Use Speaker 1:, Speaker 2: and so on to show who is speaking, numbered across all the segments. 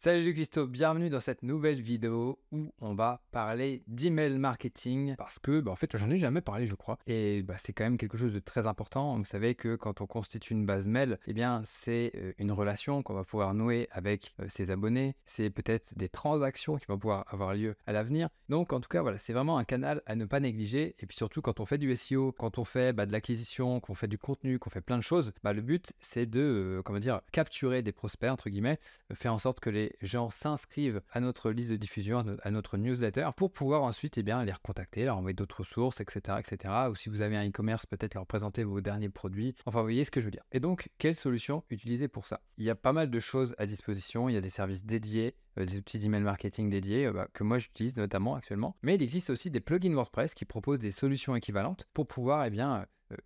Speaker 1: Salut Christo, bienvenue dans cette nouvelle vidéo où on va parler d'email marketing parce que en fait j'en ai jamais parlé je crois et c'est quand même quelque chose de très important. Vous savez que quand on constitue une base mail, c'est une relation qu'on va pouvoir nouer avec ses abonnés, c'est peut-être des transactions qui vont pouvoir avoir lieu à l'avenir. Donc en tout cas voilà, c'est vraiment un canal à ne pas négliger et puis surtout quand on fait du SEO, quand on fait de l'acquisition, qu'on fait du contenu, qu'on fait plein de choses, le but c'est de capturer des prospects entre guillemets, faire en sorte que les gens s'inscrivent à notre liste de diffusion, à notre newsletter, pour pouvoir ensuite les recontacter, leur envoyer d'autres sources, etc., etc. Ou si vous avez un e-commerce, peut-être leur présenter vos derniers produits. Enfin, vous voyez ce que je veux dire. Et donc, quelle solution utiliser pour ça? Il y a pas mal de choses à disposition. Il y a des services dédiés, des outils d'email marketing dédiés que moi j'utilise notamment actuellement. Mais il existe aussi des plugins WordPress qui proposent des solutions équivalentes pour pouvoir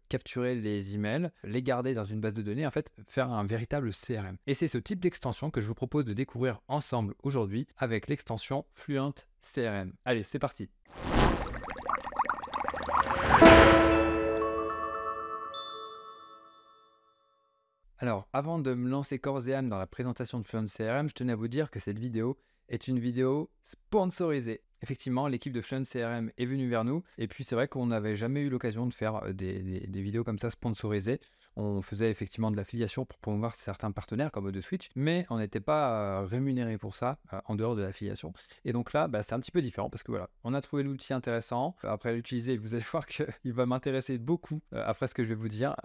Speaker 1: capturer les emails, les garder dans une base de données, en fait, faire un véritable CRM. Et c'est ce type d'extension que je vous propose de découvrir ensemble aujourd'hui avec l'extension Fluent CRM. Allez, c'est parti! Alors, avant de me lancer corps et âme dans la présentation de Fluent CRM, je tenais à vous dire que cette vidéo est une vidéo sponsorisée. Effectivement, l'équipe de Fluent CRM est venue vers nous et puis c'est vrai qu'on n'avait jamais eu l'occasion de faire des vidéos comme ça sponsorisées. On faisait effectivement de l'affiliation pour promouvoir certains partenaires comme O2Switch, mais on n'était pas rémunéré pour ça en dehors de l'affiliation. Et donc là, c'est un petit peu différent parce que voilà, on a trouvé l'outil intéressant. Après l'utiliser, vous allez voir qu'il va m'intéresser beaucoup après ce que je vais vous dire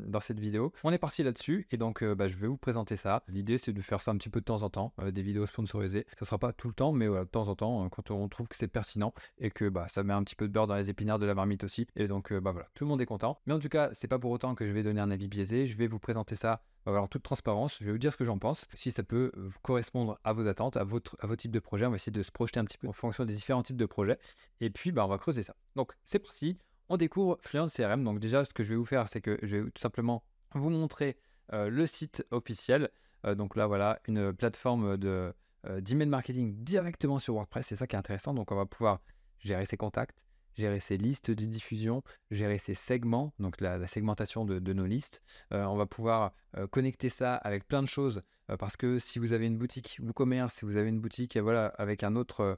Speaker 1: dans cette vidéo. On est parti là-dessus et donc je vais vous présenter ça. L'idée, c'est de faire ça un petit peu de temps en temps, des vidéos sponsorisées. Ça ne sera pas tout le temps, mais voilà, de temps en temps, quand on trouve que c'est pertinent et que ça met un petit peu de beurre dans les épinards de la marmite aussi. Et donc voilà, tout le monde est content. Mais en tout cas, c'est pas pour autant que je vais donner un avis biaisé. Je vais vous présenter ça en toute transparence. Je vais vous dire ce que j'en pense. Si ça peut correspondre à vos attentes, à vos types de projets, on va essayer de se projeter un petit peu en fonction des différents types de projets. Et puis, on va creuser ça. Donc, c'est parti. On découvre Fluent CRM. Donc déjà, ce que je vais vous faire, c'est que je vais tout simplement vous montrer le site officiel. Donc là, voilà, une plateforme d'email marketing directement sur WordPress. C'est ça qui est intéressant. Donc, on va pouvoir gérer ses contacts, gérer ses listes de diffusion, gérer ses segments, donc la segmentation de nos listes. On va pouvoir connecter ça avec plein de choses parce que si vous avez une boutique WooCommerce, si vous avez une boutique avec un autre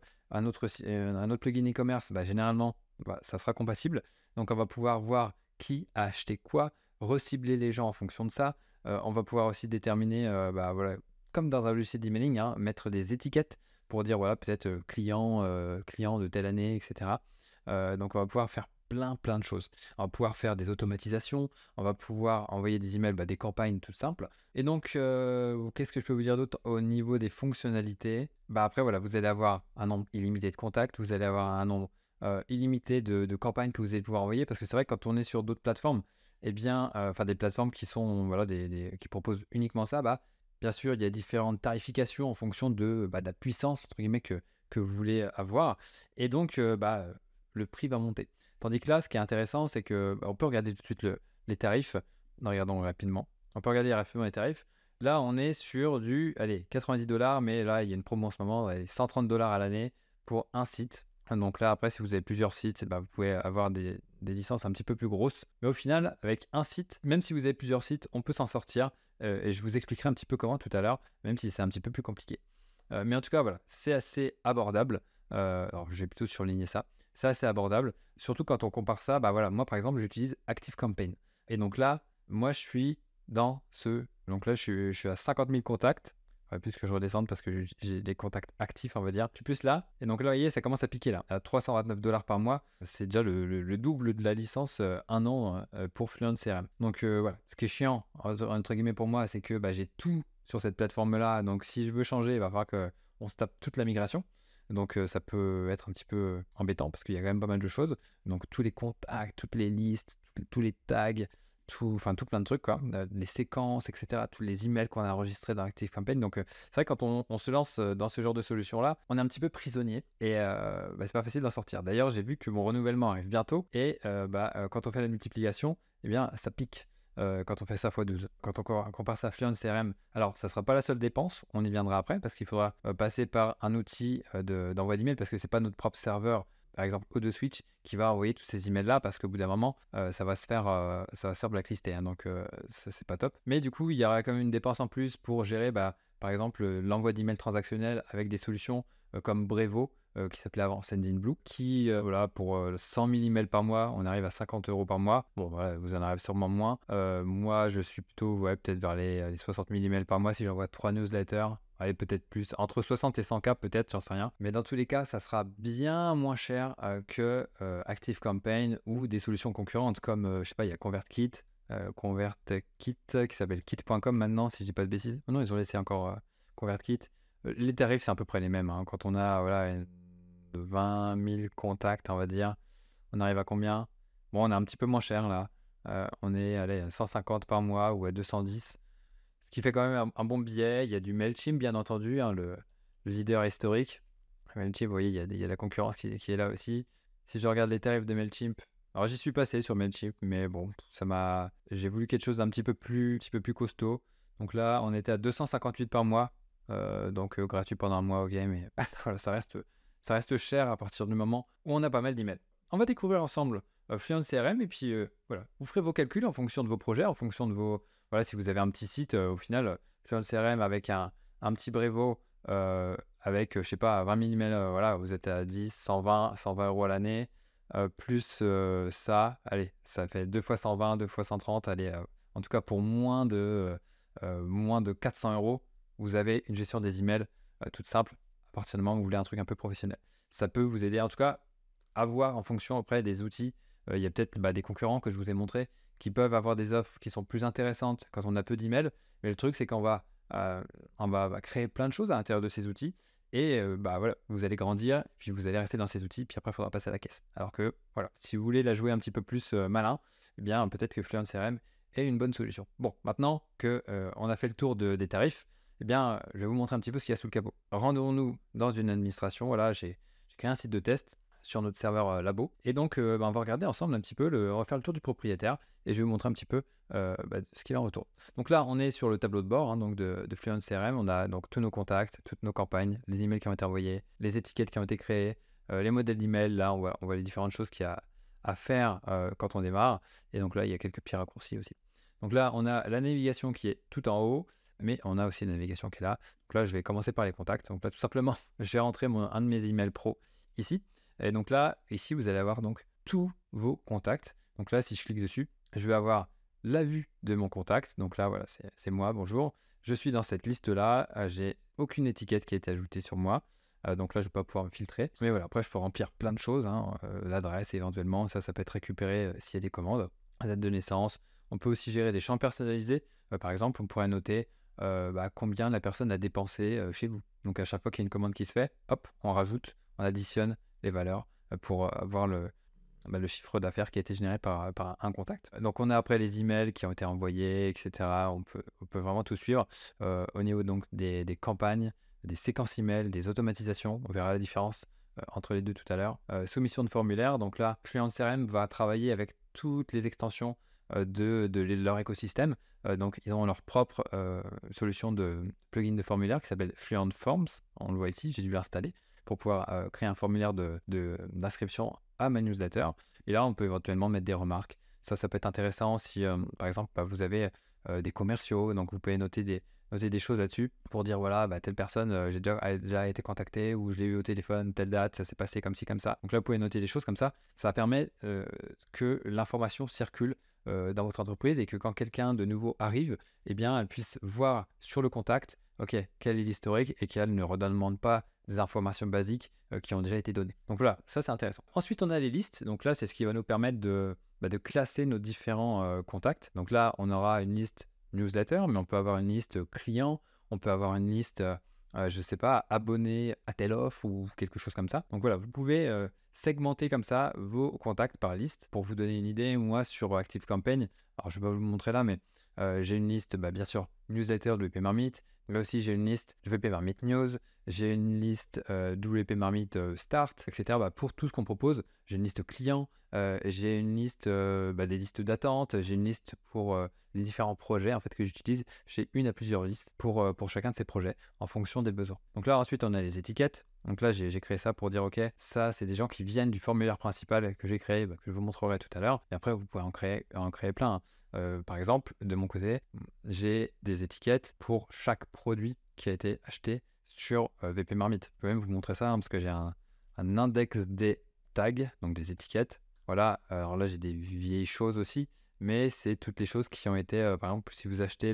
Speaker 1: plugin e-commerce, généralement, ça sera compatible. Donc, on va pouvoir voir qui a acheté quoi, recibler les gens en fonction de ça. On va pouvoir aussi déterminer, comme dans un logiciel d'emailing, mettre des étiquettes pour dire peut-être client de telle année, etc. Donc on va pouvoir faire plein de choses. On va pouvoir faire des automatisations, on va pouvoir envoyer des emails, des campagnes tout simples. Et donc, qu'est-ce que je peux vous dire d'autre au niveau des fonctionnalités? Après, voilà, vous allez avoir un nombre illimité de contacts, vous allez avoir un nombre illimité de campagnes que vous allez pouvoir envoyer, parce que c'est vrai que quand on est sur d'autres plateformes, des plateformes qui sont qui proposent uniquement ça, bien sûr, il y a différentes tarifications en fonction de la puissance entre guillemets que vous voulez avoir, et donc le prix va monter. Tandis que là, ce qui est intéressant, c'est que on peut regarder tout de suite les tarifs. Regardons rapidement. On peut regarder rapidement les tarifs. Là, on est sur du 90$, mais là, il y a une promo en ce moment, 130$ à l'année pour un site. Donc là, après, si vous avez plusieurs sites, vous pouvez avoir des licences un petit peu plus grosses. Mais au final, avec un site, même si vous avez plusieurs sites, on peut s'en sortir. Et je vous expliquerai un petit peu comment tout à l'heure, même si c'est un petit peu plus compliqué. Mais en tout cas, voilà, c'est assez abordable. Alors, je vais plutôt surligner ça. C'est assez abordable, surtout quand on compare ça. Moi, par exemple, j'utilise ActiveCampaign. Et donc là, moi, je suis dans ce... Donc là, je suis à 50 000 contacts. Plus que je redescende parce que j'ai des contacts actifs, on va dire. Je suis plus là. Et donc là, vous voyez, ça commence à piquer là. À 329$ par mois, c'est déjà le double de la licence un an pour Fluent CRM. Donc voilà, ce qui est chiant, entre guillemets pour moi, c'est que j'ai tout sur cette plateforme-là. Donc si je veux changer, il va falloir qu'on se tape toute la migration. Donc ça peut être un petit peu embêtant parce qu'il y a quand même pas mal de choses. Donc tous les contacts, toutes les listes, tous les tags, tout plein de trucs, quoi. Les séquences, etc. Tous les emails qu'on a enregistrés dans ActiveCampaign. Donc c'est vrai que quand on se lance dans ce genre de solution-là, on est un petit peu prisonnier et c'est pas facile d'en sortir. D'ailleurs, j'ai vu que mon renouvellement arrive bientôt et quand on fait la multiplication, ça pique. Quand on fait ça x12. Quand on compare ça à Fluent CRM, alors ça ne sera pas la seule dépense, on y viendra après parce qu'il faudra passer par un outil d'envoi d'email parce que c'est pas notre propre serveur, par exemple O2Switch, qui va envoyer tous ces emails là parce qu'au bout d'un moment ça va se faire blacklister, donc ça c'est pas top. Mais du coup il y aura quand même une dépense en plus pour gérer par par exemple l'envoi d'emails transactionnels avec des solutions comme Brevo, qui s'appelait avant Sendinblue, qui, voilà, pour 100 000 emails par mois, on arrive à 50 € par mois. Bon, voilà, vous en avez sûrement moins. Moi, je suis plutôt, ouais, peut-être vers les 60 000 emails par mois si j'envoie 3 newsletters. Allez, peut-être plus, entre 60 et 100K peut-être, j'en sais rien. Mais dans tous les cas, ça sera bien moins cher que ActiveCampaign ou des solutions concurrentes comme, je sais pas, il y a ConvertKit, qui s'appelle kit.com maintenant, si je dis pas de bêtises. Oh non, ils ont laissé encore ConvertKit. Les tarifs, c'est à peu près les mêmes, hein. Quand on a, voilà, 20 000 contacts, on va dire, on arrive à combien? Bon, on est un petit peu moins cher là. On est, allez, à 150 par mois ou à 210. Ce qui fait quand même un bon billet. Il y a du Mailchimp, bien entendu, hein, le leader historique. Mailchimp, vous voyez, il y a la concurrence qui est là aussi. Si je regarde les tarifs de Mailchimp, alors j'y suis passé sur Mailchimp, mais bon, j'ai voulu quelque chose d'un petit peu plus costaud. Donc là, on était à 258 par mois, donc gratuit pendant un mois, ok, mais voilà, ça reste cher à partir du moment où on a pas mal d'emails. On va découvrir ensemble Fluent CRM et puis voilà, vous ferez vos calculs en fonction de vos projets, en fonction de vos... Voilà, si vous avez un petit site, au final, Fluent CRM avec un petit Brevo, avec, je sais pas, 20 000 emails, voilà, vous êtes à 10, 120 € à l'année, plus ça, allez, ça fait 2 fois 120, 2 fois 130, allez, en tout cas pour moins de 400 €, vous avez une gestion des emails toute simple, à partir du moment où vous voulez un truc un peu professionnel. Ça peut vous aider, en tout cas, à voir en fonction après des outils. Il y a peut-être des concurrents que je vous ai montrés qui peuvent avoir des offres qui sont plus intéressantes quand on a peu d'emails, mais le truc c'est qu'on va créer plein de choses à l'intérieur de ces outils et voilà, vous allez grandir, puis vous allez rester dans ces outils, puis après il faudra passer à la caisse. Alors que voilà, si vous voulez la jouer un petit peu plus malin, eh bien peut-être que Fluent CRM est une bonne solution. Bon, maintenant que on a fait le tour des tarifs, eh bien je vais vous montrer un petit peu ce qu'il y a sous le capot. Rendons-nous dans une administration. Voilà, j'ai créé un site de test sur notre serveur labo. Et donc, on va regarder ensemble un petit peu, on va faire le tour du propriétaire et je vais vous montrer un petit peu ce qu'il en retourne. Donc là, on est sur le tableau de bord, hein, donc de Fluent CRM. On a donc tous nos contacts, toutes nos campagnes, les emails qui ont été envoyés, les étiquettes qui ont été créées, les modèles d'emails. Là, on voit les différentes choses qu'il y a à faire quand on démarre. Et donc là, il y a quelques petits raccourcis aussi. Donc là, on a la navigation qui est tout en haut, mais on a aussi la navigation qui est là. Donc là, je vais commencer par les contacts. Donc là, tout simplement, j'ai rentré un de mes emails pro ici. Et donc là, ici, vous allez avoir donc tous vos contacts. Donc là, si je clique dessus, je vais avoir la vue de mon contact. Donc là, voilà, c'est moi, bonjour. Je suis dans cette liste-là. J'ai aucune étiquette qui a été ajoutée sur moi. Donc là, je ne vais pas pouvoir me filtrer. Mais voilà, après, je peux remplir plein de choses, hein, l'adresse éventuellement. Ça peut être récupéré s'il y a des commandes. La date de naissance. On peut aussi gérer des champs personnalisés. Par exemple, on pourrait noter combien la personne a dépensé chez vous. Donc à chaque fois qu'il y a une commande qui se fait, hop, on rajoute, on additionne les valeurs pour avoir le chiffre d'affaires qui a été généré par un contact. Donc on a après les emails qui ont été envoyés, etc. On peut vraiment tout suivre. Au niveau donc des campagnes, des séquences emails, des automatisations, on verra la différence entre les deux tout à l'heure. Soumission de formulaire, donc là, Fluent CRM va travailler avec toutes les extensions de leur écosystème. Donc ils ont leur propre solution de plugin de formulaire qui s'appelle Fluent Forms. On le voit ici, j'ai dû l'installer pour pouvoir créer un formulaire d'inscription à ma newsletter. Et là, on peut éventuellement mettre des remarques. Ça peut être intéressant si, par exemple, vous avez des commerciaux. Donc, vous pouvez noter des choses là-dessus pour dire, voilà, telle personne, a déjà été contacté ou je l'ai eu au téléphone, telle date, ça s'est passé comme ci, comme ça. Donc là, vous pouvez noter des choses comme ça. Ça permet que l'information circule dans votre entreprise et que quand quelqu'un de nouveau arrive, eh bien, elle puisse voir sur le contact, ok, quel est l'historique et qu'elle ne redemande pas des informations basiques qui ont déjà été données. Donc voilà, ça c'est intéressant. Ensuite, on a les listes. Donc là, c'est ce qui va nous permettre de classer nos différents contacts. Donc là, on aura une liste newsletter, mais on peut avoir une liste client, on peut avoir une liste, je ne sais pas, abonné à telle offre ou quelque chose comme ça. Donc voilà, vous pouvez segmenter comme ça vos contacts par liste. Pour vous donner une idée, moi sur ActiveCampaign, alors je ne vais pas vous le montrer là, mais j'ai une liste, bien sûr, newsletter de WP Marmite. Là aussi, j'ai une liste de WP Marmite News. J'ai une liste WP Marmite Start, etc. Pour tout ce qu'on propose, j'ai une liste client. J'ai une liste des listes d'attente. J'ai une liste pour les différents projets en fait, que j'utilise. J'ai une à plusieurs listes pour chacun de ces projets en fonction des besoins. Donc là, ensuite, on a les étiquettes. Donc là, j'ai créé ça pour dire, OK, ça, c'est des gens qui viennent du formulaire principal que j'ai créé, que je vous montrerai tout à l'heure. Et après, vous pouvez en créer plein, hein. Par exemple, de mon côté, j'ai des étiquettes pour chaque produit qui a été acheté sur VP Marmite. Je peux même vous montrer ça parce que j'ai un index des tags, donc des étiquettes. Voilà, alors là j'ai des vieilles choses aussi, mais c'est toutes les choses qui ont été, par exemple, si vous achetez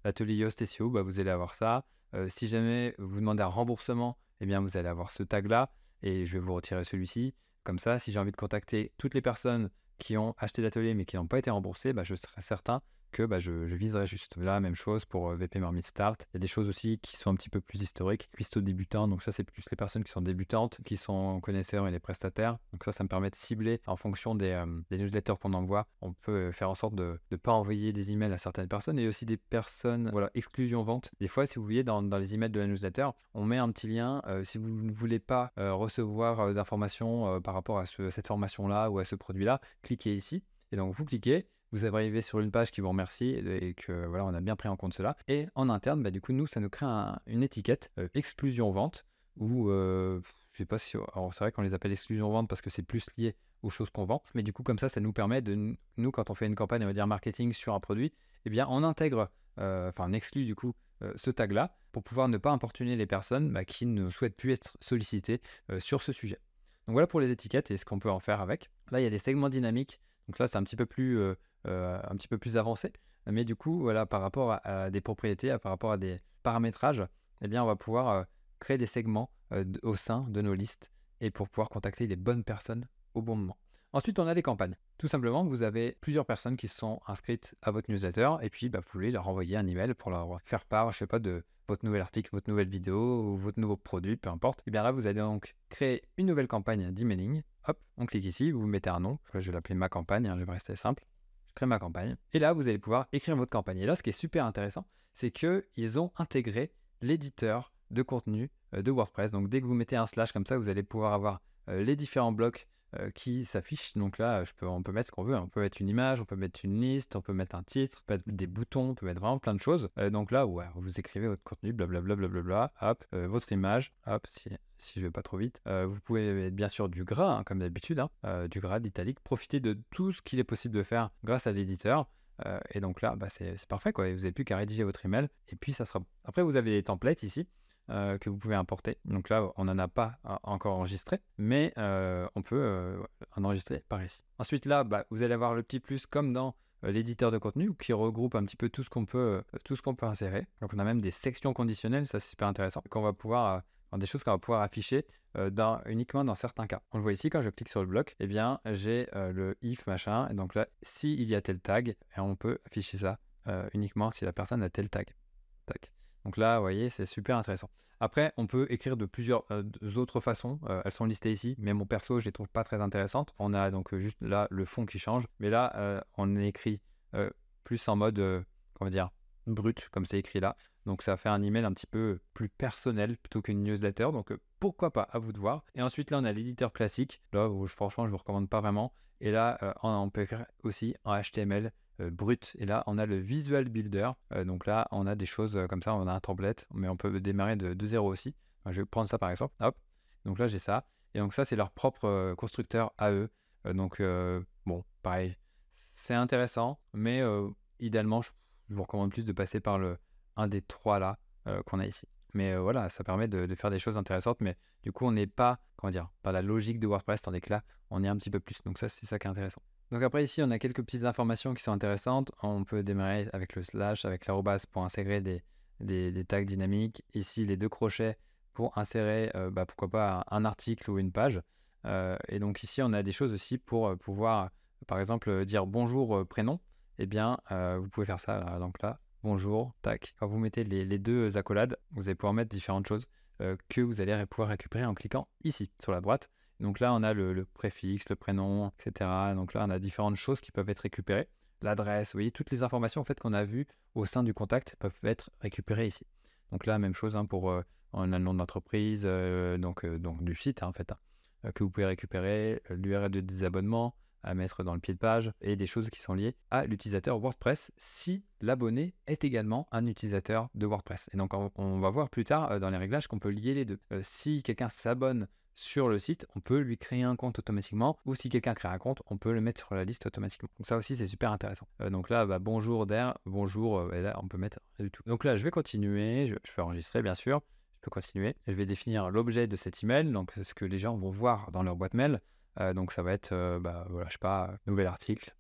Speaker 1: l'atelier Yoast SEO, vous allez avoir ça. Si jamais vous demandez un remboursement, eh bien vous allez avoir ce tag-là et je vais vous retirer celui-ci. Comme ça, si j'ai envie de contacter toutes les personnes qui ont acheté l'atelier mais qui n'ont pas été remboursées, je serai certain que je viserai juste. Là, même chose pour VP Marmite Start. Il y a des choses aussi qui sont un petit peu plus historiques, cuistot débutant. Donc ça, c'est plus les personnes qui sont débutantes, qui sont connaisseurs et les prestataires. Donc ça me permet de cibler en fonction des newsletters qu'on envoie. On peut faire en sorte de ne pas envoyer des emails à certaines personnes et aussi des personnes, voilà, exclusion vente. Des fois, si vous voyez dans les emails de la newsletter, on met un petit lien. Si vous ne voulez pas recevoir d'informations par rapport à cette formation-là ou à ce produit-là, cliquez ici. Et donc, vous cliquez. Vous arrivez sur une page qui vous remercie et que voilà, on a bien pris en compte cela. Et en interne, du coup, nous, ça nous crée une étiquette exclusion vente ou je sais pas si. Alors, c'est vrai qu'on les appelle exclusion vente parce que c'est plus lié aux choses qu'on vend. Mais du coup, comme ça nous permet de nous, quand on fait une campagne, on va dire marketing sur un produit, eh bien, on intègre, on exclut du coup ce tag-là pour pouvoir ne pas importuner les personnes qui ne souhaitent plus être sollicitées sur ce sujet. Donc voilà pour les étiquettes et ce qu'on peut en faire avec. Là, il y a des segments dynamiques. Donc là, c'est un petit peu plus avancé, mais du coup, voilà, par rapport à des propriétés, par rapport à des paramétrages, eh bien, on va pouvoir créer des segments au sein de nos listes et pour pouvoir contacter les bonnes personnes au bon moment. Ensuite, on a des campagnes. Tout simplement, vous avez plusieurs personnes qui sont inscrites à votre newsletter et puis vous voulez leur envoyer un email pour leur faire part, je sais pas, de votre nouvel article, votre nouvelle vidéo ou votre nouveau produit, peu importe. Et bien là, vous allez donc créer une nouvelle campagne d'emailing. Hop, on clique ici, vous mettez un nom. Là, je vais l'appeler ma campagne, je vais rester simple. Je crée ma campagne. Et là, vous allez pouvoir écrire votre campagne. Et là, ce qui est super intéressant, c'est qu'ils ont intégré l'éditeur de contenu de WordPress. Donc, dès que vous mettez un slash comme ça, vous allez pouvoir avoir les différents blocs qui s'affichent. Donc là, on peut mettre ce qu'on veut. On peut mettre une image, on peut mettre une liste, on peut mettre un titre, on peut mettre des boutons, on peut mettre vraiment plein de choses. Donc là, vous écrivez votre contenu, blablabla, hop, votre image, hop, si je vais pas trop vite. Vous pouvez mettre bien sûr du gras, comme d'habitude, du gras, d'italique. Profitez de tout ce qu'il est possible de faire grâce à l'éditeur. Et donc là, c'est parfait, quoi. Et vous n'avez plus qu'à rédiger votre email. Et puis, ça sera. Après, vous avez des templates ici. Que vous pouvez importer. Donc là, on n'en a pas encore enregistré, mais on peut en enregistrer par ici. Ensuite, là, vous allez avoir le petit plus comme dans l'éditeur de contenu qui regroupe un petit peu tout ce qu'on peut insérer. Donc, on a même des sections conditionnelles, ça c'est super intéressant, qu'on va pouvoir, des choses qu'on va pouvoir afficher uniquement dans certains cas. On le voit ici, quand je clique sur le bloc, eh bien, j'ai le if machin, et donc là, s'il y a tel tag, et on peut afficher ça uniquement si la personne a tel tag. Tac. Donc là, vous voyez, c'est super intéressant. Après, on peut écrire de plusieurs autres façons. Elles sont listées ici, mais mon perso, je les trouve pas très intéressantes. On a donc juste là le fond qui change. Mais là, on écrit plus en mode, comment dire, brut, comme c'est écrit là. Donc ça fait un email un petit peu plus personnel plutôt qu'une newsletter. Donc pourquoi pas, à vous de voir. Et ensuite, là, on a l'éditeur classique. Là, où, franchement, je ne vous recommande pas vraiment. Et là, on peut écrire aussi en HTML. Brut. Et là, on a le Visual Builder. Donc là, on a des choses comme ça, on a un template, mais on peut démarrer de 0 aussi. Je vais prendre ça par exemple. Hop. Donc là, j'ai ça. Et donc ça, c'est leur propre constructeur à eux. Donc, bon, pareil, c'est intéressant, mais idéalement, je vous recommande plus de passer par un des trois là qu'on a ici. Mais voilà, ça permet de faire des choses intéressantes, mais du coup, on n'est pas, comment dire, par la logique de WordPress, tandis que là, on est un petit peu plus. Donc ça, c'est ça qui est intéressant. Donc après ici, on a quelques petites informations qui sont intéressantes. On peut démarrer avec le slash, avec l'arrobase pour insérer des tags dynamiques. Ici, les deux crochets pour insérer, pourquoi pas, un article ou une page. Et donc ici, on a des choses aussi pour pouvoir, par exemple, dire bonjour prénom. Eh bien, vous pouvez faire ça. Là, donc là, bonjour, tac. Quand vous mettez les deux accolades, vous allez pouvoir mettre différentes choses que vous allez pouvoir récupérer en cliquant ici, sur la droite. Donc là, on a le préfixe, le prénom, etc. Donc là, on a différentes choses qui peuvent être récupérées. L'adresse, vous voyez, toutes les informations en fait, qu'on a vues au sein du contact peuvent être récupérées ici. Donc là, même chose pour on a le nom de l'entreprise, donc du site en fait, que vous pouvez récupérer, l'URL de désabonnement à mettre dans le pied de page et des choses qui sont liées à l'utilisateur WordPress si l'abonné est également un utilisateur de WordPress. Et donc, on va voir plus tard dans les réglages qu'on peut lier les deux. Si quelqu'un s'abonne sur le site, on peut lui créer un compte automatiquement, ou si quelqu'un crée un compte, on peut le mettre sur la liste automatiquement. Donc ça aussi, c'est super intéressant. Donc là, bonjour Der, bonjour, et là, on peut mettre rien du tout. Donc là, je vais continuer, je fais enregistrer, bien sûr. Je peux continuer. Je vais définir l'objet de cet email, donc ce que les gens vont voir dans leur boîte mail. Donc ça va être, voilà, je sais pas, nouvel article.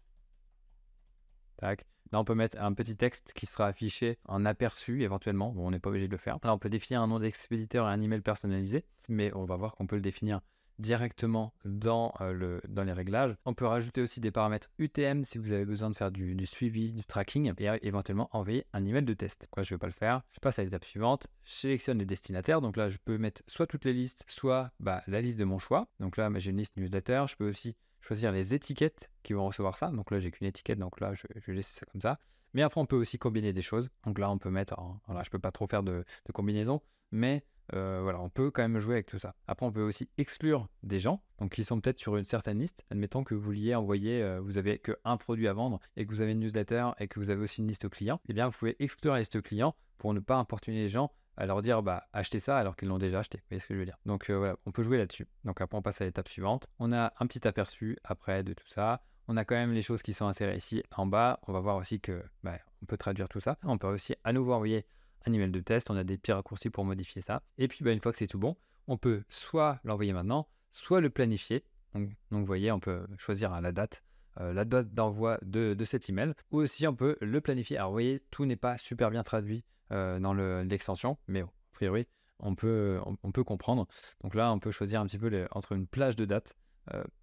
Speaker 1: Tac. Là, on peut mettre un petit texte qui sera affiché en aperçu éventuellement. Bon, on n'est pas obligé de le faire. Là, on peut définir un nom d'expéditeur et un email personnalisé, mais on va voir qu'on peut le définir directement dans les réglages. On peut rajouter aussi des paramètres UTM si vous avez besoin de faire du suivi, du tracking et éventuellement envoyer un email de test. Donc là, je ne vais pas le faire. Je passe à l'étape suivante. Je sélectionne les destinataires. Donc là, je peux mettre soit toutes les listes, soit la liste de mon choix. Donc là, j'ai une liste newsletter. Je peux aussi choisir les étiquettes qui vont recevoir ça. Donc là, j'ai qu'une étiquette, donc là, je vais laisser ça comme ça. Mais après, on peut aussi combiner des choses. Donc là, on peut mettre, voilà, je peux pas trop faire de combinaison, mais voilà, on peut quand même jouer avec tout ça. Après, on peut aussi exclure des gens, donc qui sont peut-être sur une certaine liste. Admettons que vous vouliez envoyer, vous avez qu'un produit à vendre et que vous avez une newsletter et que vous avez aussi une liste clients. Eh bien, vous pouvez exclure la liste clients pour ne pas importuner les gens à leur dire achetez ça alors qu'ils l'ont déjà acheté. Vous voyez ce que je veux dire? Donc voilà, on peut jouer là-dessus. Donc après, on passe à l'étape suivante. On a un petit aperçu après de tout ça. On a quand même les choses qui sont insérées ici en bas. On va voir aussi que on peut traduire tout ça. On peut aussi à nouveau envoyer un email de test. On a des petits raccourcis pour modifier ça. Et puis une fois que c'est tout bon, on peut soit l'envoyer maintenant, soit le planifier. Donc vous voyez, on peut choisir la date d'envoi de cet email, ou aussi on peut le planifier. Alors vous voyez, tout n'est pas super bien traduit dans l'extension, mais bon, a priori, on peut comprendre. Donc là, on peut choisir un petit peu entre une plage de date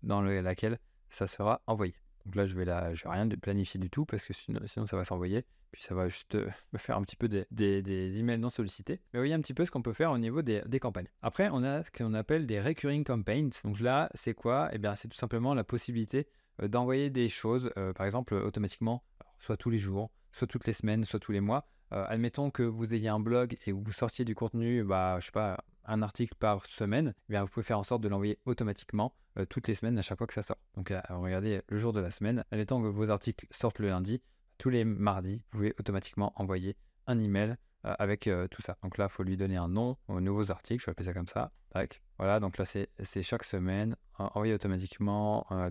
Speaker 1: dans laquelle ça sera envoyé. Donc là, je vais rien de planifier du tout parce que sinon ça va s'envoyer. Puis ça va juste me faire un petit peu des emails non sollicités. Mais vous voyez un petit peu ce qu'on peut faire au niveau des campagnes. Après, on a ce qu'on appelle des recurring campaigns. Donc là, c'est quoi? Eh bien, c'est tout simplement la possibilité d'envoyer des choses, par exemple, automatiquement, soit tous les jours, soit toutes les semaines, soit tous les mois. Admettons que vous ayez un blog et que vous sortiez du contenu, je sais pas, un article par semaine, eh bien vous pouvez faire en sorte de l'envoyer automatiquement toutes les semaines à chaque fois que ça sort. Donc regardez le jour de la semaine, admettons que vos articles sortent le lundi, tous les mardis, vous pouvez automatiquement envoyer un email avec tout ça. Donc là, il faut lui donner un nom aux nouveaux articles, je vais appeler ça comme ça. Tac. Voilà, donc là c'est chaque semaine, envoyé automatiquement, allez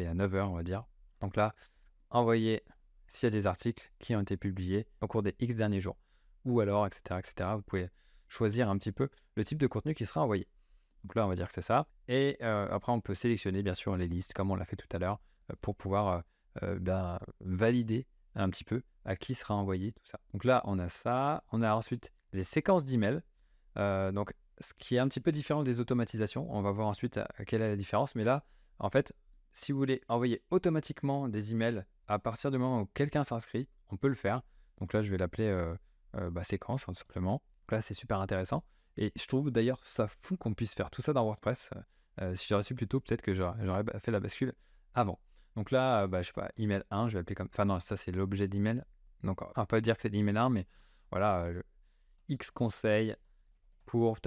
Speaker 1: à 9h on va dire. Donc là, envoyer s'il y a des articles qui ont été publiés au cours des X derniers jours. Ou alors, etc., etc. Vous pouvez choisir un petit peu le type de contenu qui sera envoyé. Donc là, on va dire que c'est ça. Et après, on peut sélectionner, bien sûr, les listes, comme on l'a fait tout à l'heure, pour pouvoir valider un petit peu à qui sera envoyé tout ça. Donc là, on a ça. On a ensuite les séquences d'emails. Donc, ce qui est un petit peu différent des automatisations. On va voir ensuite quelle est la différence. Mais là, en fait, si vous voulez envoyer automatiquement des emails à partir du moment où quelqu'un s'inscrit, on peut le faire. Donc là, je vais l'appeler séquence, tout simplement. Donc là, c'est super intéressant. Et je trouve d'ailleurs ça fou qu'on puisse faire tout ça dans WordPress. Si j'aurais su plus tôt, peut-être que j'aurais fait la bascule avant. Donc là, je sais pas, email 1, je vais l'appeler comme... Enfin non, ça c'est l'objet d'email. Donc on va pas dire que c'est l'email 1, mais voilà, X conseil pour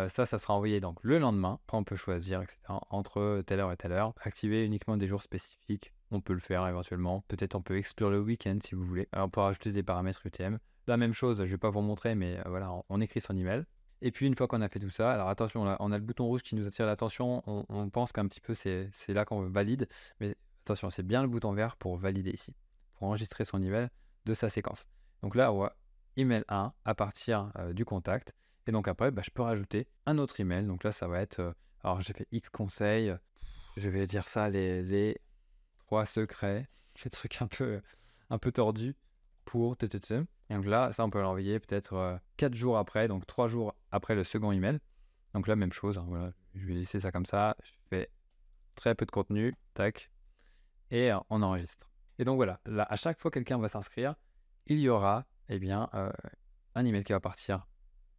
Speaker 1: ça sera envoyé donc le lendemain. Après, on peut choisir, etc. Entre telle heure et telle heure. Activer uniquement des jours spécifiques. On peut le faire éventuellement. Peut-être on peut exclure le week-end si vous voulez. Alors, on peut rajouter des paramètres UTM. La même chose, je ne vais pas vous montrer, mais voilà, on écrit son email. Et puis, une fois qu'on a fait tout ça, alors attention, on a le bouton rouge qui nous attire l'attention. On pense qu'un petit peu, c'est là qu'on valide. Mais attention, c'est bien le bouton vert pour valider ici. Pour enregistrer son email de sa séquence. Donc là, on voit email 1 à partir du contact. Et donc après, je peux rajouter un autre email. Donc là, ça va être... alors, j'ai fait X conseils. Je vais dire ça, les 3 secrets. Des trucs un peu tordus pour... Et donc là, ça, on peut l'envoyer peut-être 4 jours après. Donc 3 jours après le second email. Donc là, même chose. Hein, voilà. Je vais laisser ça comme ça. Je fais très peu de contenu. Tac. Et on enregistre. Et donc voilà, là, à chaque fois que quelqu'un va s'inscrire, il y aura un email qui va partir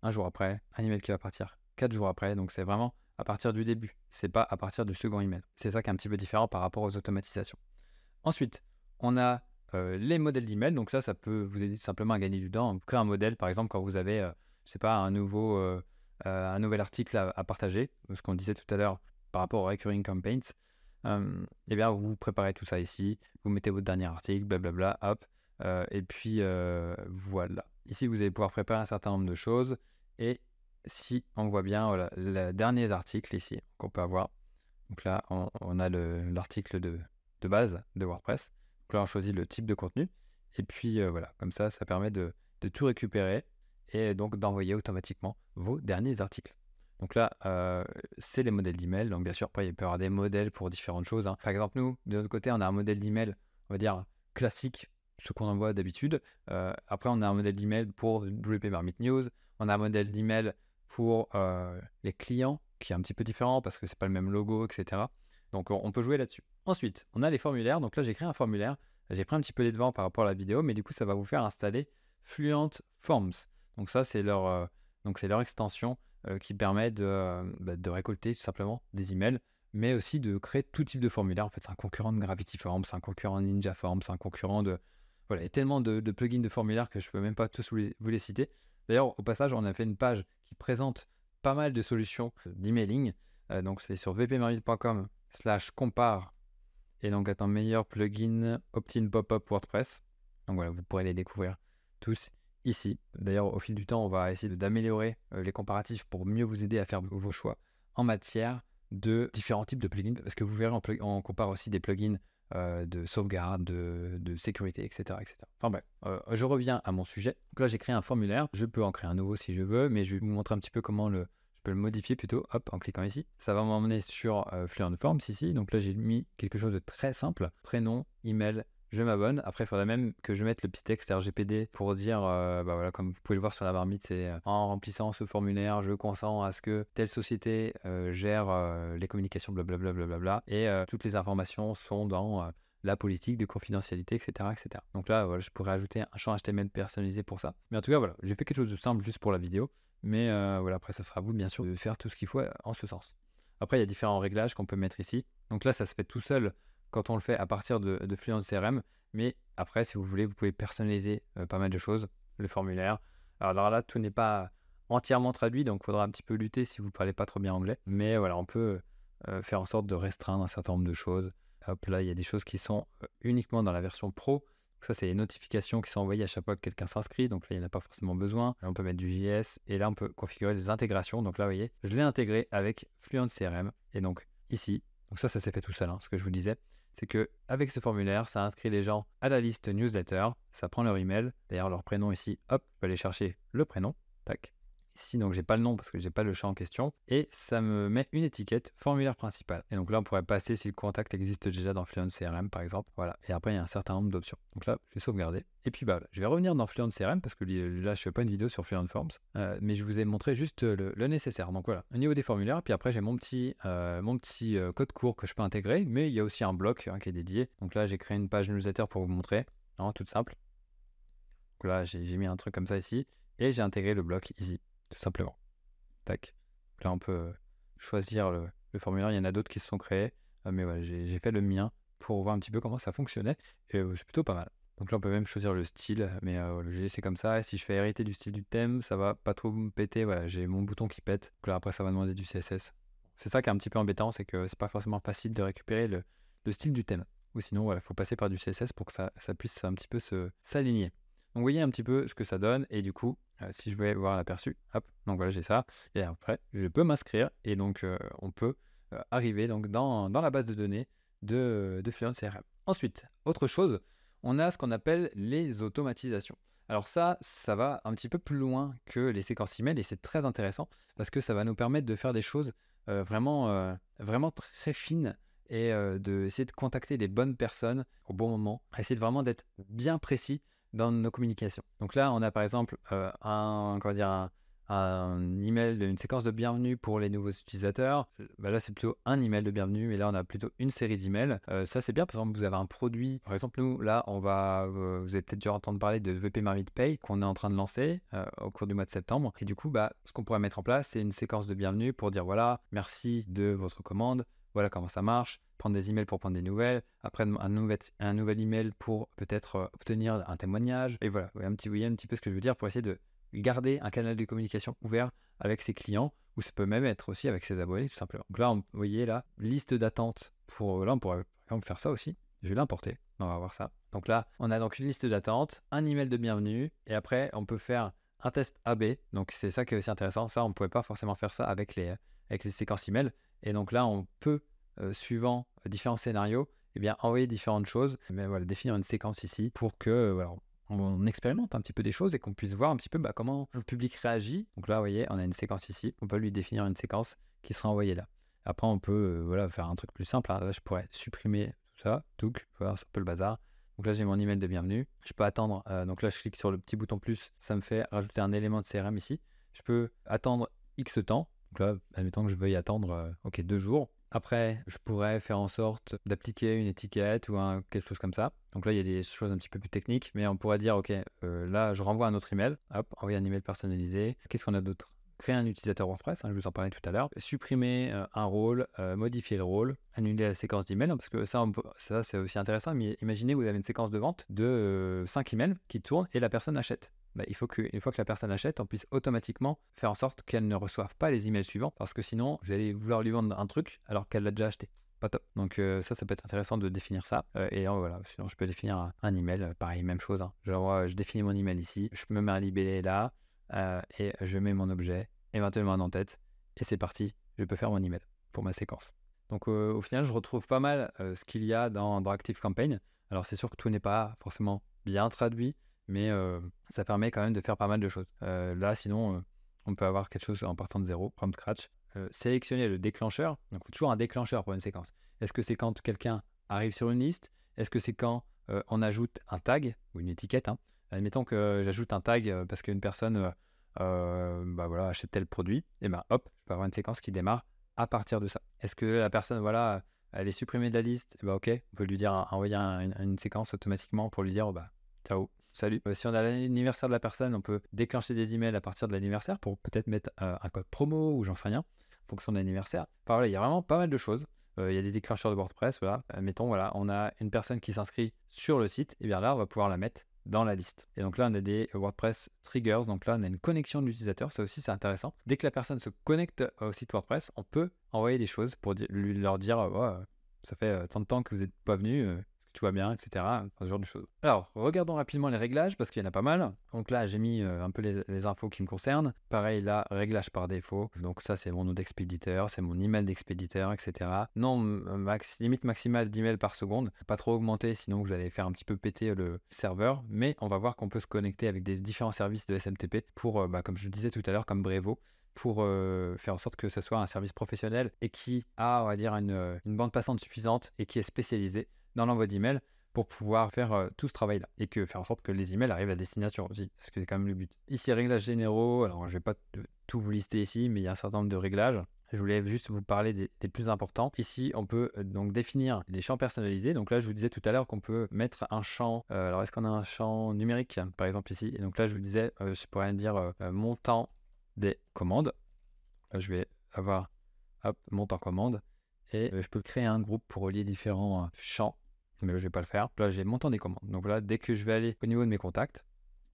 Speaker 1: un jour après, un email qui va partir 4 jours après. Donc c'est vraiment à partir du début, c'est pas à partir du second email. C'est ça qui est un petit peu différent par rapport aux automatisations. Ensuite, on a les modèles d'email. Donc ça peut vous aider tout simplement à gagner du temps. Vous créez un modèle, par exemple, quand vous avez, je sais pas, un nouvel article à partager, ce qu'on disait tout à l'heure par rapport aux recurring campaigns. Eh bien, vous préparez tout ça ici, vous mettez votre dernier article, blablabla, hop, et puis voilà. Ici, vous allez pouvoir préparer un certain nombre de choses, et si on voit bien voilà, les derniers articles ici qu'on peut avoir. Donc là, on a l'article de base de WordPress. Donc là, on choisit le type de contenu. Et puis voilà, comme ça permet de tout récupérer et donc d'envoyer automatiquement vos derniers articles. Donc là, c'est les modèles d'email. Donc bien sûr, après, il peut y avoir des modèles pour différentes choses, hein. Par exemple, nous, de notre côté, on a un modèle d'email, on va dire, classique, ce qu'on envoie d'habitude. Après, on a un modèle d'email pour WP Marmite News. On a un modèle d'email pour les clients, qui est un petit peu différent parce que c'est pas le même logo, etc. Donc on peut jouer là-dessus. Ensuite, on a les formulaires. Donc là, j'ai créé un formulaire. J'ai pris un petit peu les devants par rapport à la vidéo, mais du coup, ça va vous faire installer Fluent Forms. Donc ça, c'est leur extension qui permet de récolter tout simplement des emails, mais aussi de créer tout type de formulaire. En fait, c'est un concurrent de Gravity Forms, c'est un concurrent de Ninja Forms, c'est un concurrent de... Voilà, il y a tellement de plugins de formulaires que je ne peux même pas tous vous les citer. D'ailleurs, au passage, on a fait une page qui présente pas mal de solutions d'emailing. Donc, c'est sur vpmarmite.com/compare. Et donc, un meilleur plugin opt-in pop-up WordPress. Donc voilà, vous pourrez les découvrir tous ici. D'ailleurs, au fil du temps, on va essayer d'améliorer les comparatifs pour mieux vous aider à faire vos choix en matière de différents types de plugins. Parce que vous verrez, on compare aussi des plugins de sauvegarde, de sécurité, etc., etc. Enfin bref, je reviens à mon sujet. Donc là, j'ai créé un formulaire. Je peux en créer un nouveau si je veux, mais je vais vous montrer un petit peu comment je peux le modifier plutôt, hop, en cliquant ici. Ça va m'emmener sur Fluent Forms ici. Donc là, j'ai mis quelque chose de très simple. Prénom, email, je m'abonne. Après, il faudra même que je mette le petit texte RGPD pour dire, voilà, comme vous pouvez le voir sur la marmite, c'est en remplissant ce formulaire, je consens à ce que telle société gère les communications, blablabla, blablabla, et toutes les informations sont dans la politique de confidentialité, etc., etc. Donc là, voilà, je pourrais ajouter un champ HTML personnalisé pour ça. Mais en tout cas, voilà, j'ai fait quelque chose de simple juste pour la vidéo. Mais voilà, après, ça sera à vous, bien sûr, de faire tout ce qu'il faut en ce sens. Après, il y a différents réglages qu'on peut mettre ici. Donc là, ça se fait tout seul quand on le fait à partir de Fluent CRM. Mais après, si vous voulez, vous pouvez personnaliser pas mal de choses, le formulaire. Alors là, tout n'est pas entièrement traduit, donc il faudra un petit peu lutter si vous ne parlez pas trop bien anglais. Mais voilà, on peut faire en sorte de restreindre un certain nombre de choses. Hop, là, il y a des choses qui sont uniquement dans la version pro. Donc ça, c'est les notifications qui sont envoyées à chaque fois que quelqu'un s'inscrit. Donc là, il n'y en a pas forcément besoin. Là, on peut mettre du JS. Et là, on peut configurer les intégrations. Donc là, vous voyez, je l'ai intégré avec Fluent CRM. Et donc ici, donc ça s'est fait tout seul, hein, ce que je vous disais. C'est que avec ce formulaire, ça inscrit les gens à la liste newsletter. Ça prend leur email. D'ailleurs, leur prénom ici, hop, je peux aller chercher le prénom. Tac. Ici, donc j'ai pas le nom parce que j'ai pas le champ en question. Et ça me met une étiquette formulaire principal. Et donc là, on pourrait passer si le contact existe déjà dans Fluent CRM, par exemple. Voilà. Et après, il y a un certain nombre d'options. Donc là, je vais sauvegarder. Et puis, bah, je vais revenir dans Fluent CRM parce que là, je fais pas une vidéo sur Fluent Forms. Mais je vous ai montré juste le nécessaire. Donc voilà, au niveau des formulaires. Puis après, j'ai mon petit code court que je peux intégrer. Mais il y a aussi un bloc qui est dédié. Donc là, j'ai créé une page newsletter pour vous montrer. Non, toute simple. Donc là, j'ai mis un truc comme ça ici. Et j'ai intégré le bloc ici. Tout simplement. Tac. Là, on peut choisir le formulaire. Il y en a d'autres qui se sont créés. Mais voilà, j'ai fait le mien pour voir un petit peu comment ça fonctionnait. Et c'est plutôt pas mal. Donc là, on peut même choisir le style. Mais j'ai laissé comme ça. Et si je fais hériter du style du thème, ça va pas trop me péter. Voilà, j'ai mon bouton qui pète. Donc là, après, ça va demander du CSS. C'est ça qui est un petit peu embêtant. C'est que c'est pas forcément facile de récupérer le style du thème. Ou sinon, voilà, il faut passer par du CSS pour que ça puisse un petit peu s'aligner. Donc vous voyez un petit peu ce que ça donne et du coup, si je vais voir l'aperçu, hop, donc voilà j'ai ça. Et après, je peux m'inscrire et donc on peut arriver donc dans la base de données de Fluent CRM. Ensuite, autre chose, on a ce qu'on appelle les automatisations. Alors ça va un petit peu plus loin que les séquences email et c'est très intéressant parce que ça va nous permettre de faire des choses vraiment très fines et d'essayer de contacter les bonnes personnes au bon moment, essayer vraiment d'être bien précis dans nos communications. Donc là, on a par exemple un email, une séquence de bienvenue pour les nouveaux utilisateurs. Bah là, c'est plutôt un email de bienvenue, mais là, on a plutôt une série d'emails. Ça, c'est bien, par exemple, vous avez un produit. Par exemple, nous, là, vous avez peut-être dû entendre parler de VP Marmite Pay qu'on est en train de lancer au cours du mois de septembre. Et du coup, bah, ce qu'on pourrait mettre en place, c'est une séquence de bienvenue pour dire, voilà, merci de votre commande. Voilà comment ça marche, prendre des emails pour prendre des nouvelles, après un nouvel email pour peut-être obtenir un témoignage. Et voilà, vous voyez un petit peu ce que je veux dire pour essayer de garder un canal de communication ouvert avec ses clients, ou ça peut même être aussi avec ses abonnés tout simplement. Donc là, vous voyez là, liste d'attente là, on pourrait par exemple faire ça aussi. Je vais l'importer, on va voir ça. Donc là, on a donc une liste d'attente, un email de bienvenue, et après, on peut faire un test AB. Donc c'est ça qui est aussi intéressant. Ça, on ne pouvait pas forcément faire ça avec les séquences email. Et donc là, on peut, suivant différents scénarios, eh bien, envoyer différentes choses, mais voilà, définir une séquence ici pour que voilà, on expérimente un petit peu des choses et qu'on puisse voir un petit peu comment le public réagit. Donc là, vous voyez, on a une séquence ici. On peut lui définir une séquence qui sera envoyée là. Après, on peut voilà, faire un truc plus simple. Là, je pourrais supprimer tout ça. Voilà, c'est un peu le bazar. Donc là, j'ai mon email de bienvenue. Je peux attendre. Donc là, je clique sur le petit bouton plus. Ça me fait rajouter un élément de CRM ici. Je peux attendre X temps. Donc là, admettons que je veuille attendre 2 jours. Après, je pourrais faire en sorte d'appliquer une étiquette ou quelque chose comme ça. Donc là, il y a des choses un petit peu plus techniques, mais on pourrait dire, OK, là, je renvoie un autre email. Hop, envoyer un email personnalisé. Qu'est-ce qu'on a d'autre? Créer un utilisateur WordPress, je vous en parlais tout à l'heure. Supprimer un rôle, modifier le rôle, annuler la séquence d'email, parce que ça c'est aussi intéressant. Mais imaginez, vous avez une séquence de vente de 5 emails qui tournent et la personne achète. Il faut qu'une fois que la personne achète, on puisse automatiquement faire en sorte qu'elle ne reçoive pas les emails suivants, parce que sinon, vous allez vouloir lui vendre un truc alors qu'elle l'a déjà acheté. Pas top. Donc ça peut être intéressant de définir ça. Et voilà, sinon je peux définir un email, pareil, même chose. Je définis mon email ici, je me mets un libellé là, et je mets mon objet, éventuellement un en-tête, et c'est parti, je peux faire mon email pour ma séquence. Donc au final, je retrouve pas mal ce qu'il y a dans ActiveCampaign. Alors c'est sûr que tout n'est pas forcément bien traduit, mais ça permet quand même de faire pas mal de choses. Là, sinon, on peut avoir quelque chose en partant de zéro, from scratch. Sélectionner le déclencheur. Donc, il faut toujours un déclencheur pour une séquence. Est-ce que c'est quand quelqu'un arrive sur une liste? Est-ce que c'est quand on ajoute un tag ou une étiquette? Admettons que j'ajoute un tag parce qu'une personne achète tel produit. Et hop, je peux avoir une séquence qui démarre à partir de ça. Est-ce que la personne, elle est supprimée de la liste? OK, on peut lui dire, envoyer une séquence automatiquement pour lui dire, ciao. Salut. Si on a l'anniversaire de la personne, on peut déclencher des emails à partir de l'anniversaire pour peut-être mettre un code promo ou j'en sais rien, en fonction de l'anniversaire. Enfin voilà, il y a vraiment pas mal de choses. Il y a des déclencheurs de WordPress. Mettons, on a une personne qui s'inscrit sur le site. Et bien là, on va pouvoir la mettre dans la liste. Et donc là, on a des WordPress triggers. Donc là, on a une connexion de l'utilisateur. Ça aussi, c'est intéressant. Dès que la personne se connecte au site WordPress, on peut envoyer des choses pour leur dire ça fait tant de temps que vous n'êtes pas venu. Tout va bien, etc. Ce genre de choses. Alors, regardons rapidement les réglages parce qu'il y en a pas mal. Donc là, j'ai mis un peu les infos qui me concernent. Pareil, là, réglage par défaut. Donc ça, c'est mon nom d'expéditeur, c'est mon email d'expéditeur, etc. Limite maximale d'emails par seconde. Pas trop augmenter, sinon vous allez faire un petit peu péter le serveur. Mais on va voir qu'on peut se connecter avec des différents services de SMTP pour, comme je le disais tout à l'heure, comme Brevo, pour faire en sorte que ce soit un service professionnel et qui a, on va dire, une bande passante suffisante et qui est spécialisé dans l'envoi d'emails pour pouvoir faire tout ce travail-là et faire en sorte que les emails arrivent à destination aussi, parce que c'est quand même le but. Ici, réglages généraux. Alors, je ne vais pas tout vous lister ici, mais il y a un certain nombre de réglages. Je voulais juste vous parler des plus importants. Ici, on peut donc définir les champs personnalisés. Donc là, je vous disais tout à l'heure qu'on peut mettre un champ. Alors, est-ce qu'on a un champ numérique, par exemple, ici? Et donc là, je vous disais, je pourrais dire montant des commandes. Là, je vais avoir montant commande. Et je peux créer un groupe pour relier différents champs. Mais là, je ne vais pas le faire. Là, j'ai montant des commandes. Donc voilà, dès que je vais aller au niveau de mes contacts,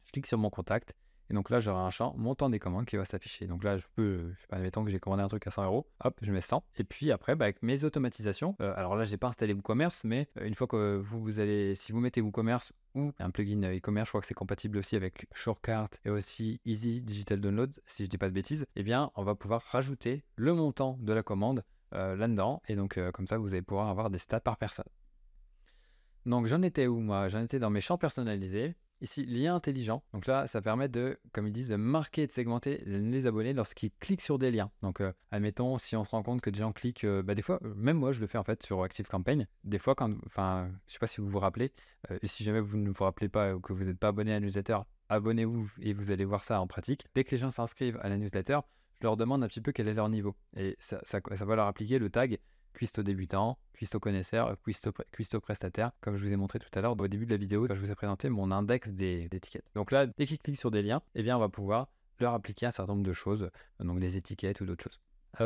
Speaker 1: je clique sur mon contact. Et donc là, j'aurai un champ montant des commandes qui va s'afficher. Donc là, je peux, je sais pas, admettons que j'ai commandé un truc à 100 euros. Hop, je mets 100. Et puis après, avec mes automatisations, alors là, je n'ai pas installé WooCommerce, mais une fois que vous allez, si vous mettez WooCommerce ou un plugin e-commerce, je crois que c'est compatible aussi avec Shortcart et aussi Easy Digital Downloads, si je dis pas de bêtises, eh bien, on va pouvoir rajouter le montant de la commande là-dedans. Et donc, comme ça, vous allez pouvoir avoir des stats par personne. Donc j'en étais où moi? J'en étais dans mes champs personnalisés. Ici, lien intelligent. Donc là, ça permet de, comme ils disent, de marquer et de segmenter les abonnés lorsqu'ils cliquent sur des liens. Donc admettons, si on se rend compte que des gens cliquent, des fois, même moi je le fais en fait sur ActiveCampaign. Des fois, je sais pas si vous vous rappelez, et si jamais vous ne vous rappelez pas ou que vous n'êtes pas abonné à la newsletter, abonnez-vous et vous allez voir ça en pratique. Dès que les gens s'inscrivent à la newsletter, je leur demande un petit peu quel est leur niveau. Et ça va leur appliquer le tag cuistot débutant, cuistot connaisseur, cuistot prestataire, comme je vous ai montré tout à l'heure au début de la vidéo quand je vous ai présenté mon index des étiquettes. Donc là, dès qu'ils cliquent sur des liens, eh bien, on va pouvoir leur appliquer un certain nombre de choses, donc des étiquettes ou d'autres choses.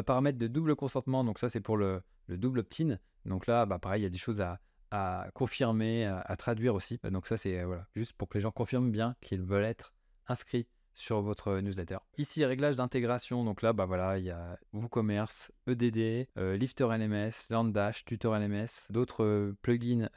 Speaker 1: Paramètres de double consentement, donc ça c'est pour le double opt-in. Donc là, pareil, il y a des choses à confirmer, à traduire aussi. Donc ça c'est juste pour que les gens confirment bien qu'ils veulent être inscrits sur votre newsletter. Ici, réglage d'intégration. Donc là, il y a WooCommerce, EDD, Lifter LMS, LandDash, Tutor LMS, d'autres plugins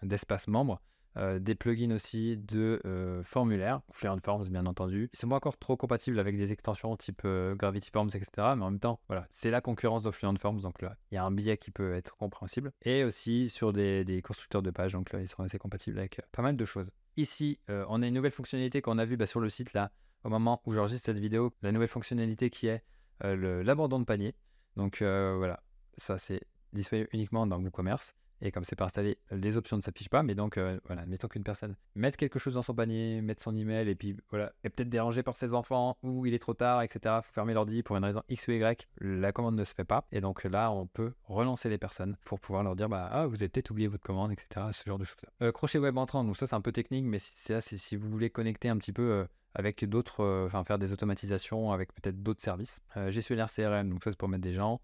Speaker 1: d'espace membre. des plugins aussi de formulaires, Fluent Forms bien entendu. Ils sont pas encore trop compatibles avec des extensions type Gravity Forms, etc. Mais en même temps, voilà, c'est la concurrence de Fluent Forms, donc là, il y a un biais qui peut être compréhensible. Et aussi sur des constructeurs de pages, donc là, ils sont assez compatibles avec pas mal de choses. Ici, on a une nouvelle fonctionnalité qu'on a vue sur le site là, au moment où j'enregistre cette vidéo, la nouvelle fonctionnalité qui est l'abandon de panier. Donc voilà, ça c'est disponible uniquement dans WooCommerce. Et comme c'est pas installé, les options ne s'affichent pas. Mais donc, voilà, admettons qu'une personne mette quelque chose dans son panier, mette son email, et puis voilà, est peut-être dérangé par ses enfants, ou il est trop tard, etc. Il faut fermer l'ordi pour une raison X ou Y. La commande ne se fait pas. Et donc là, on peut relancer les personnes pour pouvoir leur dire, bah, ah, vous avez peut-être oublié votre commande, etc. Ce genre de choses. Crochet web entrant, donc ça, c'est un peu technique, mais c'est si vous voulez connecter un petit peu. Avec d'autres, faire des automatisations avec peut-être d'autres services. Gestionnaire CRM, donc ça c'est pour mettre des gens.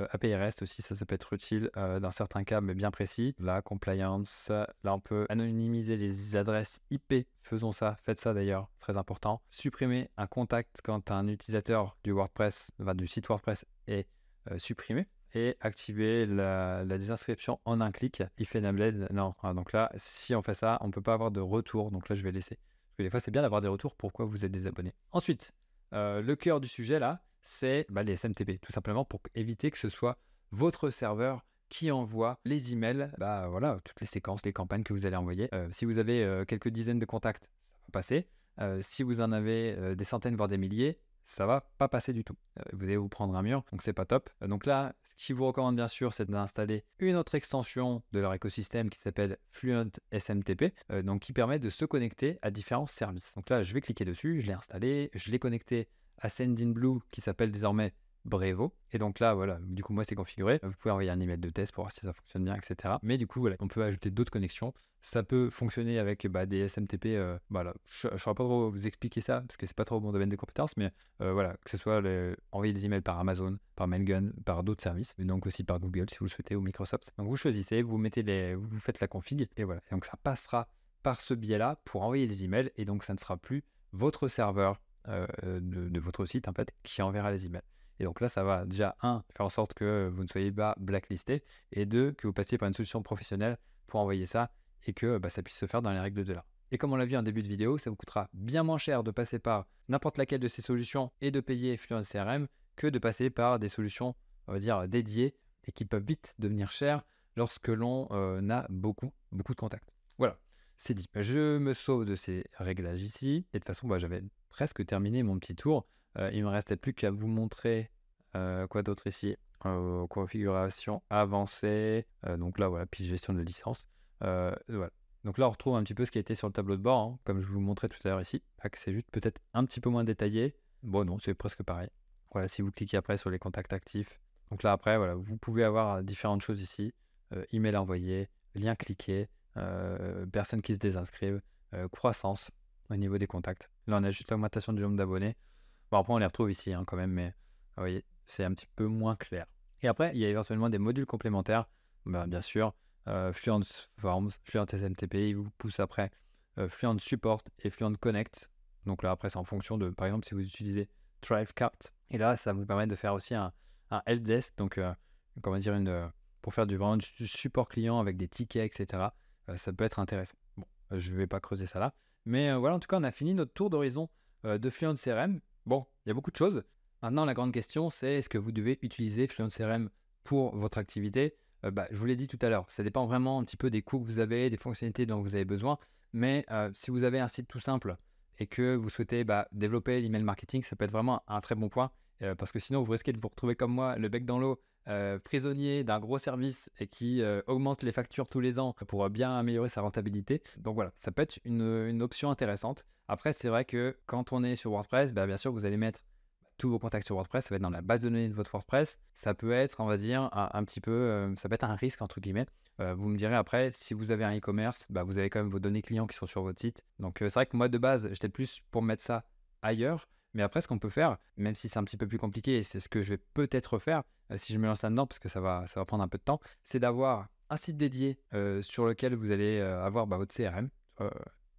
Speaker 1: API REST aussi, ça peut être utile dans certains cas, mais bien précis. La compliance, là on peut anonymiser les adresses IP. Faisons ça, faites ça d'ailleurs, très important. Supprimer un contact quand un utilisateur du WordPress, du site WordPress est supprimé. Et activer la désinscription en un clic. If enabled, non. Donc là, si on fait ça, on ne peut pas avoir de retour. Donc là, je vais laisser. Parce que des fois, c'est bien d'avoir des retours. Pourquoi vous êtes désabonné. Ensuite, le cœur du sujet là, c'est les SMTP, tout simplement pour éviter que ce soit votre serveur qui envoie les emails, voilà, toutes les séquences, les campagnes que vous allez envoyer. Si vous avez quelques dizaines de contacts, ça va passer. Si vous en avez des centaines, voire des milliers, ça va pas passer du tout. Vous allez vous prendre un mur, donc c'est pas top. Donc là, ce qui vous recommande bien sûr, c'est d'installer une autre extension de leur écosystème qui s'appelle Fluent SMTP, donc qui permet de se connecter à différents services. Donc là, je vais cliquer dessus, je l'ai installé, je l'ai connecté à Sendinblue qui s'appelle désormais Brevo. Et donc là, voilà, du coup, moi, c'est configuré. Vous pouvez envoyer un email de test pour voir si ça fonctionne bien, etc. Mais du coup, voilà, on peut ajouter d'autres connexions. Ça peut fonctionner avec des SMTP. Voilà. Je ne saurais pas trop vous expliquer ça parce que c'est pas trop mon domaine de compétences, mais voilà, que ce soit envoyer des emails par Amazon, par Mailgun, par d'autres services, mais donc aussi par Google si vous le souhaitez ou Microsoft. Donc vous choisissez, vous faites la config et voilà. Et donc ça passera par ce biais-là pour envoyer des emails et donc ça ne sera plus votre serveur de votre site en fait qui enverra les emails. Et donc là, ça va déjà, faire en sorte que vous ne soyez pas blacklisté, et 2, que vous passiez par une solution professionnelle pour envoyer ça, et que ça puisse se faire dans les règles de l'art. Et comme on l'a vu en début de vidéo, ça vous coûtera bien moins cher de passer par n'importe laquelle de ces solutions et de payer Fluent CRM que de passer par des solutions, on va dire, dédiées, et qui peuvent vite devenir chères lorsque l'on a beaucoup de contacts. Voilà, c'est dit. Je me sauve de ces réglages ici, et de toute façon, j'avais presque terminé mon petit tour. Il ne me restait plus qu'à vous montrer quoi d'autre ici. Configuration avancée. Donc là, voilà, puis gestion de licence. Voilà. Donc là, on retrouve un petit peu ce qui a été sur le tableau de bord, comme je vous montrais tout à l'heure ici. C'est juste peut-être un petit peu moins détaillé. Bon, non, c'est presque pareil. Voilà, si vous cliquez après sur les contacts actifs. Donc là, après, voilà, vous pouvez avoir différentes choses ici. Email envoyé, lien cliqué, personnes qui se désinscrivent, croissance au niveau des contacts. Là, on a juste l'augmentation du nombre d'abonnés. Bon, après, on les retrouve ici quand même, mais vous voyez, c'est un petit peu moins clair. Et après, il y a éventuellement des modules complémentaires. Bien sûr, Fluent Forms, Fluent SMTP, il vous pousse après Fluent Support et Fluent Connect. Donc là, après, c'est en fonction de, par exemple, si vous utilisez Thrivecart. Et là, ça vous permet de faire aussi un helpdesk, donc comment dire, pour faire du support client avec des tickets, etc. Ça peut être intéressant. Bon, je ne vais pas creuser ça là. Mais voilà, en tout cas, on a fini notre tour d'horizon de Fluent CRM. Bon, il y a beaucoup de choses. Maintenant, la grande question, c'est est-ce que vous devez utiliser Fluent CRM pour votre activité? Je vous l'ai dit tout à l'heure, ça dépend vraiment un petit peu des coûts que vous avez, des fonctionnalités dont vous avez besoin. Mais si vous avez un site tout simple et que vous souhaitez développer l'email marketing, ça peut être vraiment un très bon point. Parce que sinon, vous risquez de vous retrouver comme moi, le bec dans l'eau, prisonnier d'un gros service et qui augmente les factures tous les ans pour bien améliorer sa rentabilité. Donc voilà, ça peut être une option intéressante. Après, c'est vrai que quand on est sur WordPress, bien sûr, vous allez mettre tous vos contacts sur WordPress, ça va être dans la base de données de votre WordPress. Ça peut être, on va dire, un petit peu, ça peut être un risque, entre guillemets. Vous me direz après, si vous avez un e-commerce, vous avez quand même vos données clients qui sont sur votre site. Donc c'est vrai que moi, de base, j'étais plus pour mettre ça ailleurs. Mais après, ce qu'on peut faire, même si c'est un petit peu plus compliqué, et c'est ce que je vais peut-être faire, si je me lance là-dedans, parce que ça va prendre un peu de temps, c'est d'avoir un site dédié sur lequel vous allez avoir votre CRM.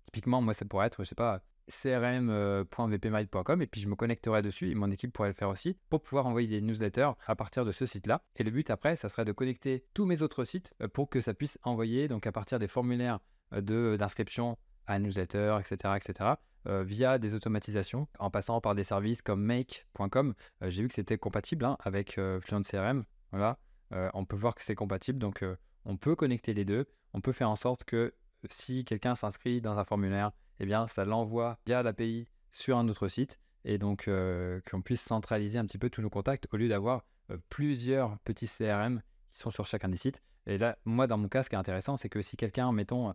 Speaker 1: Typiquement, moi, ça pourrait être, je sais pas, crm.vpmail.com, et puis je me connecterai dessus, et mon équipe pourrait le faire aussi, pour pouvoir envoyer des newsletters à partir de ce site-là. Et le but après, ça serait de connecter tous mes autres sites pour que ça puisse envoyer, donc à partir des formulaires d'inscription à un newsletter, etc., via des automatisations, en passant par des services comme make.com. J'ai vu que c'était compatible avec Fluent CRM. Voilà, on peut voir que c'est compatible, donc on peut connecter les deux. On peut faire en sorte que si quelqu'un s'inscrit dans un formulaire, eh bien, ça l'envoie via l'API sur un autre site, et donc qu'on puisse centraliser un petit peu tous nos contacts au lieu d'avoir plusieurs petits CRM qui sont sur chacun des sites. Et là, moi, dans mon cas, ce qui est intéressant, c'est que si quelqu'un, mettons,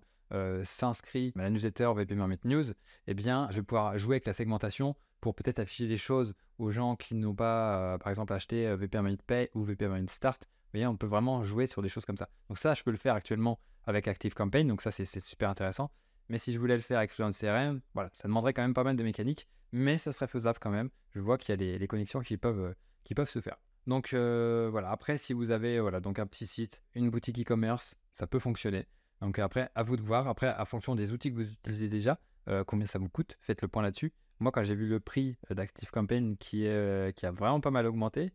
Speaker 1: s'inscrit à la newsletter VP Marmite News, eh bien, je vais pouvoir jouer avec la segmentation pour peut-être afficher des choses aux gens qui n'ont pas, par exemple, acheté VP Marmite Pay ou VP Marmite Start. Vous voyez, on peut vraiment jouer sur des choses comme ça. Donc ça, je peux le faire actuellement avec ActiveCampaign, donc ça, c'est super intéressant. Mais si je voulais le faire avec Fluent CRM, voilà, ça demanderait quand même pas mal de mécanique, mais ça serait faisable quand même. Je vois qu'il y a les connexions qui peuvent se faire. Donc voilà, après, si vous avez donc un petit site, une boutique e-commerce, ça peut fonctionner. Donc après, à vous de voir. Après, à fonction des outils que vous utilisez déjà, combien ça vous coûte, faites le point là-dessus. Moi, quand j'ai vu le prix d'ActiveCampaign qui a vraiment pas mal augmenté,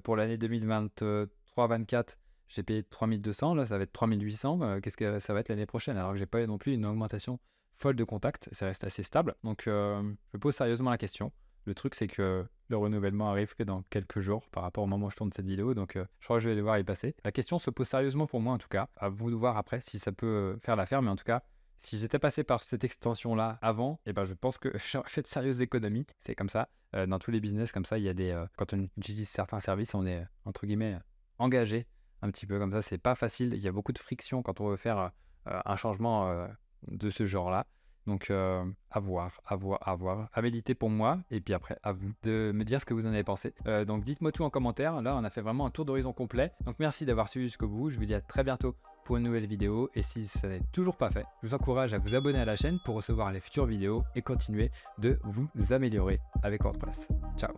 Speaker 1: pour l'année 2023-24, j'ai payé 3200, là ça va être 3800. Qu'est-ce que ça va être l'année prochaine? Alors que j'ai pas eu non plus une augmentation folle de contacts, ça reste assez stable. Donc je pose sérieusement la question. Le truc, c'est que le renouvellement arrive que dans quelques jours par rapport au moment où je tourne cette vidéo, donc je crois que je vais devoir y passer. La question se pose sérieusement pour moi en tout cas. À vous de voir après si ça peut faire l'affaire, mais en tout cas, si j'étais passé par cette extension-là avant, eh ben, je pense que j'aurais fait de sérieuses économies. C'est comme ça. Dans tous les business, comme ça, il y a quand on utilise certains services, on est entre guillemets engagé un petit peu comme ça. C'est pas facile. Il y a beaucoup de friction quand on veut faire un changement de ce genre-là. Donc, à voir, à méditer pour moi, et puis après, à vous de me dire ce que vous en avez pensé. Donc, dites-moi tout en commentaire. Là, on a fait vraiment un tour d'horizon complet. Donc, merci d'avoir suivi jusqu'au bout. Je vous dis à très bientôt pour une nouvelle vidéo. Et si ça n'est toujours pas fait, je vous encourage à vous abonner à la chaîne pour recevoir les futures vidéos et continuer de vous améliorer avec WordPress. Ciao!